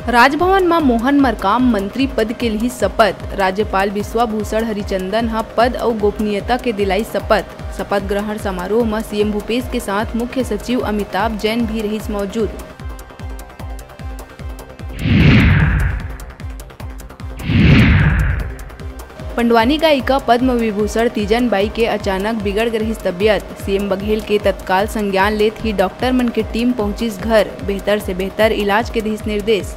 राजभवन में मोहन मरकाम मंत्री पद के लिए शपथ। राज्यपाल विश्वभूषण हरिचंदन हा पद और गोपनीयता के दिलाई शपथ। शपथ ग्रहण समारोह में सीएम भूपेश के साथ मुख्य सचिव अमिताभ जैन भी रही मौजूद। पंडवानी गायिका पद्म विभूषण तीजन बाई के अचानक बिगड़ रही तबियत। सीएम बघेल के तत्काल संज्ञान लेत ही डॉक्टर मन की टीम पहुंची घर। बेहतर से बेहतर इलाज के दिश निर्देश।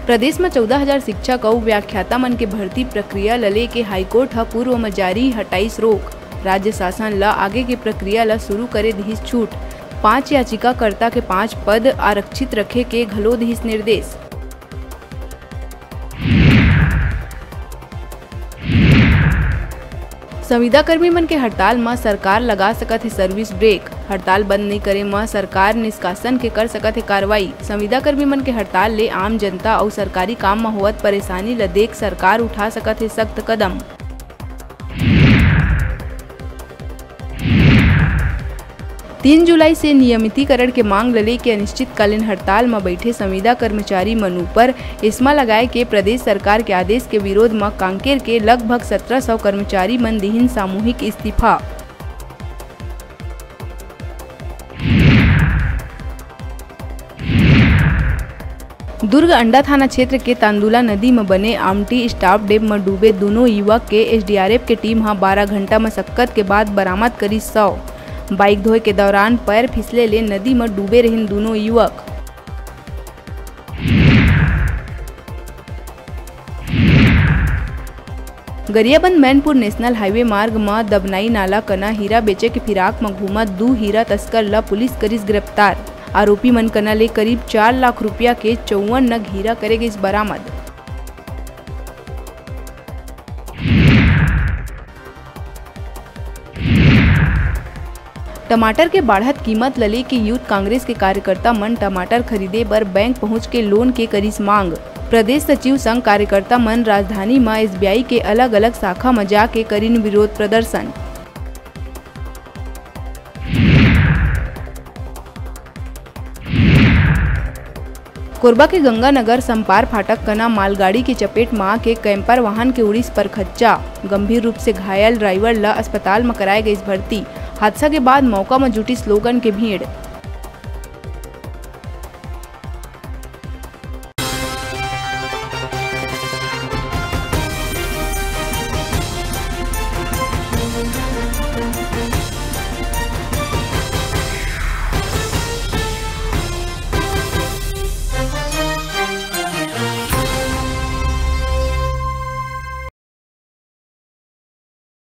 प्रदेश में 14,000 शिक्षक और व्याख्याता मन के भर्ती प्रक्रिया लले के हाईकोर्ट हा पूर्व में जारी हटाइस रोक। राज्य शासन ला आगे की प्रक्रिया ला शुरू करे दिहिस छूट। 5 याचिकाकर्ता के 5 पद आरक्षित रखे के घलो दिहिस निर्देश। संविदा कर्मी मन के हड़ताल में सरकार लगा सकत है सर्विस ब्रेक। हड़ताल बंद नहीं करे में सरकार निष्कासन के कर सकत है कार्रवाई। संविदा कर्मी मन के हड़ताल ले आम जनता और सरकारी काम में होवत परेशानी ल देख सरकार उठा सकत है सख्त कदम। तीन जुलाई से नियमितीकरण के मांग लले के अनिश्चितकालीन हड़ताल में बैठे संविदा कर्मचारी मन ऊपर इस्मा लगाए के प्रदेश सरकार के आदेश के विरोध में कांकेर के लगभग 1700 कर्मचारी मन दिहिन सामूहिक इस्तीफा। दुर्ग अंडा थाना क्षेत्र के तांदुला नदी में बने आमटी स्टाफ डैम में डूबे दोनों युवक के एसडीआरएफ के टीम 12 घंटा मशक्कत के बाद बरामद करी 100। बाइक धोए के दौरान पैर फिसले ले नदी में डूबे रहे दोनों युवक। गरियाबंद मैनपुर नेशनल हाईवे मार्ग में दबनाई नाला कना हीरा बेचे के फिराक में घूमत 2 हीरा तस्कर ला पुलिस करिस गिरफ्तार। आरोपी मन कना ले करीब 4 लाख रुपया के 54 नग हीरा करे गई बरामद। टमाटर के बढ़त कीमत लले के यूथ कांग्रेस के कार्यकर्ता मन टमाटर खरीदे बर बैंक पहुंच के लोन के करिस मांग। प्रदेश सचिव संघ कार्यकर्ता मन राजधानी में एसबीआई के अलग अलग शाखा में जाके करिन विरोध प्रदर्शन। कोरबा के गंगानगर संपार फाटक कना मालगाड़ी की चपेट में आके कैंपर वाहन के उड़ीस पर खच्चा। गंभीर रूप से घायल ड्राइवर ला अस्पताल में कराए गई भर्ती। हादसा के बाद मौका में जुटी स्लोगन के भीड़।